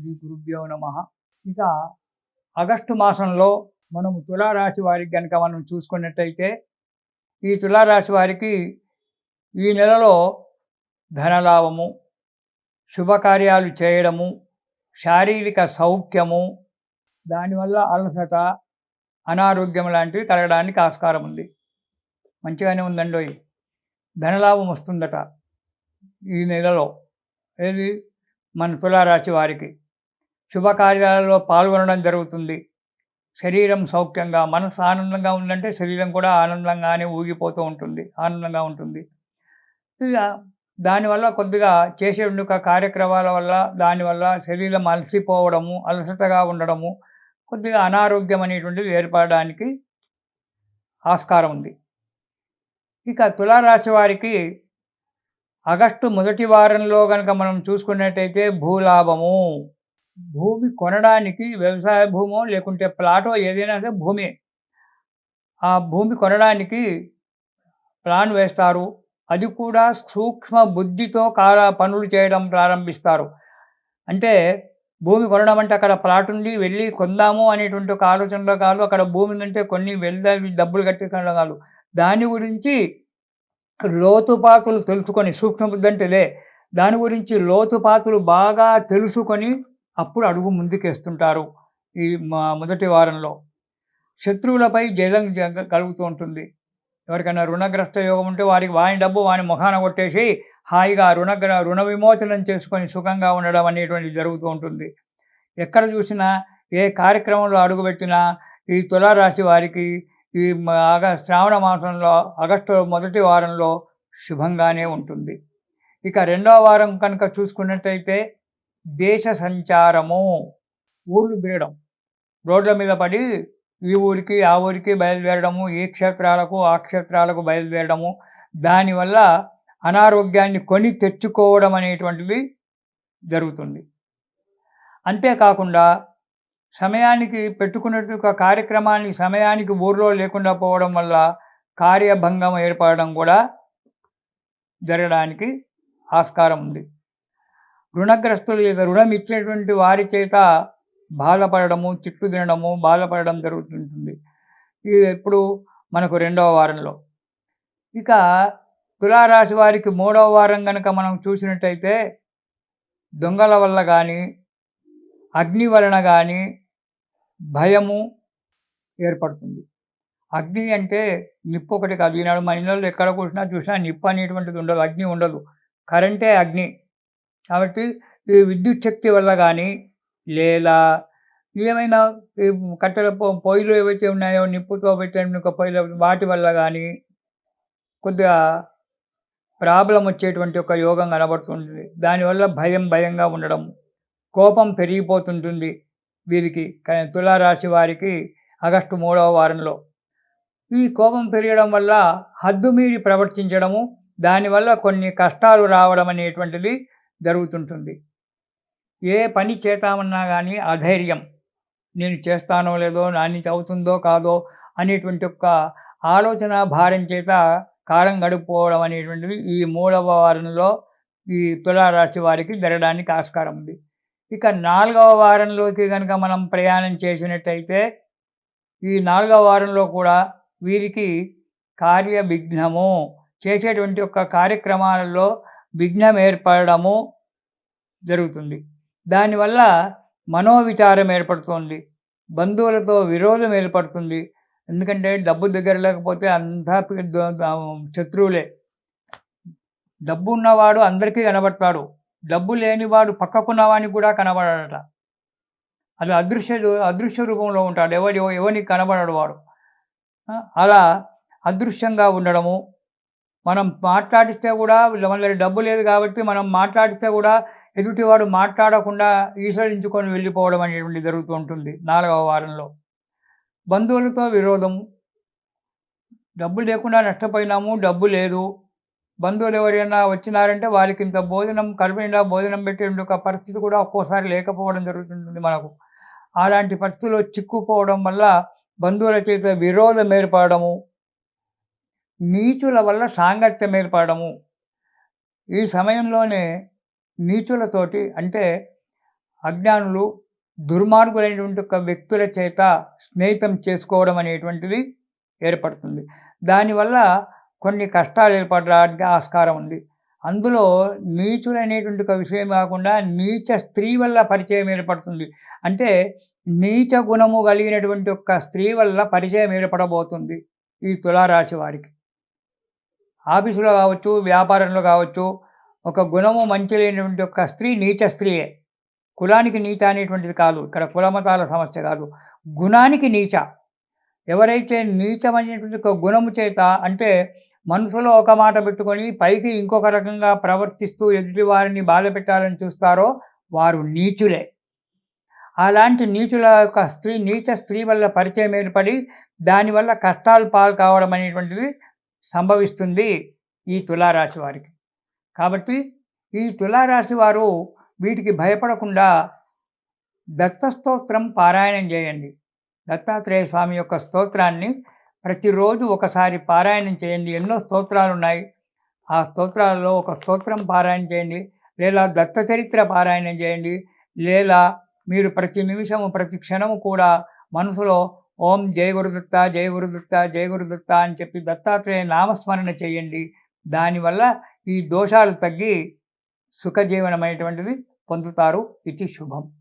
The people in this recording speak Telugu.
శ్రీ గురుభ్యో నమ. ఇక ఆగస్టు మాసంలో మనము తులారాశి వారికి కనుక మనం చూసుకున్నట్టయితే, ఈ తులారాశి వారికి ఈ నెలలో ధనలాభము, శుభకార్యాలు చేయడము, శారీరక సౌఖ్యము, దానివల్ల అలసట, అనారోగ్యం లాంటివి కలగడానికి ఆస్కారం ఉంది. మంచిగానే ఉందండోయ్. ధనలాభం వస్తుందట ఈ నెలలో. ఏది మన తులారాశి వారికి శుభకార్యాలలో పాల్గొనడం జరుగుతుంది. శరీరం సౌఖ్యంగా, మనసు ఆనందంగా ఉందంటే శరీరం కూడా ఆనందంగానే ఊగిపోతూ ఉంటుంది, ఆనందంగా ఉంటుంది. ఇక దానివల్ల కొద్దిగా చేసే కార్యక్రమాల వల్ల దానివల్ల శరీరం అలసిపోవడము, అలసటగా ఉండడము, కొద్దిగా అనారోగ్యం అనేటువంటిది ఏర్పడడానికి ఆస్కారం ఉంది. ఇక తులారాశి వారికి ఆగస్టు మొదటి వారంలో కనుక మనం చూసుకున్నట్టయితే భూలాభము. భూమి కొనడానికి, వ్యవసాయ భూమో లేకుంటే ప్లాటో ఏదైనా సరే భూమి, ఆ భూమి కొనడానికి ప్లాన్ వేస్తారు. అది కూడా సూక్ష్మ బుద్ధితో పనులు చేయడం ప్రారంభిస్తారు. అంటే భూమి కొనడం అంటే అక్కడ ప్లాట్ ఉంది, వెళ్ళి కొందాము అనేటువంటి ఒక ఆలోచనలో కాదు. అక్కడ భూమి ఉందంటే కొన్ని డబ్బులు కట్టి కొనడం కాదు. దాని గురించి లోతుపాతులు తెలుసుకొని, సూక్ష్మబుద్ధి అంటేలే, దాని గురించి లోతుపాతులు బాగా తెలుసుకొని అప్పుడు అడుగు ముందుకేస్తుంటారు. ఈ మొదటి వారంలో శత్రువులపై జయం కలుగుతూ ఉంటుంది. ఎవరికైనా రుణగ్రస్త యోగం ఉంటే వాని డబ్బు వాని మొఖాన కొట్టేసి హాయిగా రుణ విమోచనం చేసుకొని సుఖంగా ఉండడం అనేటువంటిది జరుగుతూ ఉంటుంది. ఎక్కడ చూసినా, ఏ కార్యక్రమంలో అడుగుపెట్టినా ఈ తులారాశి వారికి ఈ శ్రావణ మాసంలో ఆగస్టు మొదటి వారంలో శుభంగానే ఉంటుంది. ఇక రెండవ వారం కనుక చూసుకున్నట్టయితే దేశ సంచారము, ఊర్లు తిరగడం, రోడ్ల మీద పడి ఈ ఊరికి ఆ ఊరికి బయలుదేరడము, ఈ క్షేత్రాలకు ఆ క్షేత్రాలకు బయలుదేరడము, దానివల్ల అనారోగ్యాన్ని కొని తెచ్చుకోవడం అనేటువంటిది జరుగుతుంది. అంతేకాకుండా సమయానికి పెట్టుకున్నట్టు కార్యక్రమాన్ని సమయానికి ఊర్లో లేకుండా పోవడం వల్ల కార్యభంగం ఏర్పడడం కూడా జరగడానికి ఆస్కారం ఉంది. రుణగ్రస్తులు రుణం ఇచ్చినటువంటి వారి చేత బాధపడము, చిట్టు తినడము, బాధపడడం జరుగుతుంటుంది. ఇది ఎప్పుడు మనకు రెండవ వారంలో. ఇక తులారాశి వారికి మూడవ వారం కనుక మనం చూసినట్టయితే దొంగల వల్ల కానీ, అగ్ని వలన కానీ భయము ఏర్పడుతుంది. అగ్ని అంటే నిప్పు ఒకటి కాదు. ఈనాడు మన ఇళ్ళల్లో ఎక్కడ చూసినా నిప్పు అనేటువంటిది ఉండదు, అగ్ని ఉండదు. కరెంటే అగ్ని. కాబట్టి ఈ విద్యుత్ శక్తి వల్ల కానీ, లేదా ఏమైనా ఈ కట్టెల పొయ్యిలు ఏవైతే ఉన్నాయో నిప్పుతో పెట్టిన పొయ్యిలు, వాటి వల్ల కానీ కొద్దిగా ప్రాబ్లం వచ్చేటువంటి ఒక యోగం కనబడుతుంది. దానివల్ల భయంగా ఉండడం, కోపం పెరిగిపోతుంటుంది వీరికి, తులారాశి వారికి ఆగస్టు 3వ వారంలో. ఈ కోపం పెరగడం వల్ల హద్దుమీరి ప్రవర్తించడము, దానివల్ల కొన్ని కష్టాలు రావడం అనేటువంటిది జరుగుతుంటుంది. ఏ పని చేద్దామన్నా కానీ అధైర్యం, నేను చేస్తానో లేదో, నా నుంచి అవుతుందో కాదో అనేటువంటి ఒక ఆలోచన భారం చేత కాలం గడిపోవడం అనేటువంటిది ఈ 3వ వారంలో ఈ తులారాశి వారికి జరగడానికి ఆస్కారం ఉంది. ఇక 4వ వారంలోకి కనుక మనం ప్రయాణం చేసినట్టయితే ఈ 4వ వారంలో కూడా వీరికి కార్య విఘ్నము, చేసేటువంటి ఒక కార్యక్రమాలలో విఘ్నం ఏర్పడము జరుగుతుంది. దానివల్ల మనోవిచారం ఏర్పడుతుంది, బంధువులతో విరోధం ఏర్పడుతుంది. ఎందుకంటే డబ్బు దగ్గర లేకపోతే అంతా శత్రువులే. డబ్బు ఉన్నవాడు అందరికీ కనబడతాడు, డబ్బు లేనివాడు పక్కకున్నవానికి కూడా కనబడట. అది అదృశ్య రూపంలో ఉంటాడు, ఎవరికి కనబడడు వాడు. అలా అదృశ్యంగా ఉండడము, మనం మాట్లాడిస్తే కూడా మన డబ్బు లేదు కాబట్టి మనం మాట్లాడిస్తే కూడా ఎదుటివాడు మాట్లాడకుండా ఈసడించుకొని వెళ్ళిపోవడం అనేటువంటి జరుగుతూ ఉంటుంది 4వ వారంలో. బంధువులతో విరోధము, డబ్బు లేకుండా నష్టపోయినాము, డబ్బు లేదు, బంధువులు ఎవరైనా వచ్చినారంటే వారికి ఇంత భోజనం, కడుపు నిండా భోజనం పెట్టే ఒక పరిస్థితి కూడా ఒక్కోసారి లేకపోవడం జరుగుతుంటుంది మనకు. అలాంటి పరిస్థితుల్లో చిక్కుపోవడం వల్ల బంధువుల చేత విరోధం ఏర్పడము, నీచుల వల్ల సాంగత్యం ఏర్పడము. ఈ సమయంలోనే నీచులతోటి, అంటే అజ్ఞానులు, దుర్మార్గులైనటువంటి ఒక వ్యక్తుల చేత స్నేహితం చేసుకోవడం అనేటువంటిది ఏర్పడుతుంది. దానివల్ల కొన్ని కష్టాలు ఏర్పడడానికి ఆస్కారం ఉంది. అందులో నీచులనేటువంటి ఒక విషయం కాకుండా నీచ స్త్రీ వల్ల పరిచయం ఏర్పడుతుంది. అంటే నీచ గుణము కలిగినటువంటి ఒక స్త్రీ వల్ల పరిచయం ఏర్పడబోతుంది ఈ తులారాశి వారికి. ఆఫీసులో కావచ్చు, వ్యాపారంలో కావచ్చు, ఒక గుణము మంచి లేనటువంటి ఒక స్త్రీ నీచ స్త్రీయే. కులానికి నీచ అనేటువంటిది కాదు. ఇక్కడ కులమతాల సమస్య కాదు. గుణానికి నీచ. ఎవరైతే నీచమైనటువంటి ఒక గుణము చేత అంటే మనసులో ఒక మాట పెట్టుకొని పైకి ఇంకొక రకంగా ప్రవర్తిస్తూ ఎదుటి వారిని బాధపెట్టాలని చూస్తారో వారు నీచులే. అలాంటి నీచుల యొక్క నీచ స్త్రీ వల్ల పరిచయం ఏర్పడి దానివల్ల కష్టాలు పాలు కావడం అనేటువంటిది సంభవిస్తుంది ఈ తులారాశి వారికి. కాబట్టి ఈ తులారాశి వారు వీటికి భయపడకుండా దత్త స్తోత్రం పారాయణం చేయండి. దత్తాత్రేయ స్వామి యొక్క స్తోత్రాన్ని ప్రతిరోజు ఒకసారి పారాయణం చేయండి. ఎన్నో స్తోత్రాలున్నాయి. ఆ స్తోత్రాలలో ఒక స్తోత్రం పారాయణం చేయండి. లేదా దత్త చరిత్ర పారాయణం చేయండి. లేదా మీరు ప్రతి నిమిషము, ప్రతి క్షణము కూడా మనసులో ఓం జయ గురుదత్త, జయ గురుదత్త, జయ గురుదత్త అని చెప్పి దత్తాత్రేయ నామస్మరణ చేయండి. దానివల్ల ఈ దోషాలు తగ్గి సుఖజీవనమైనటువంటిది పొందుతారు. ఇది శుభం.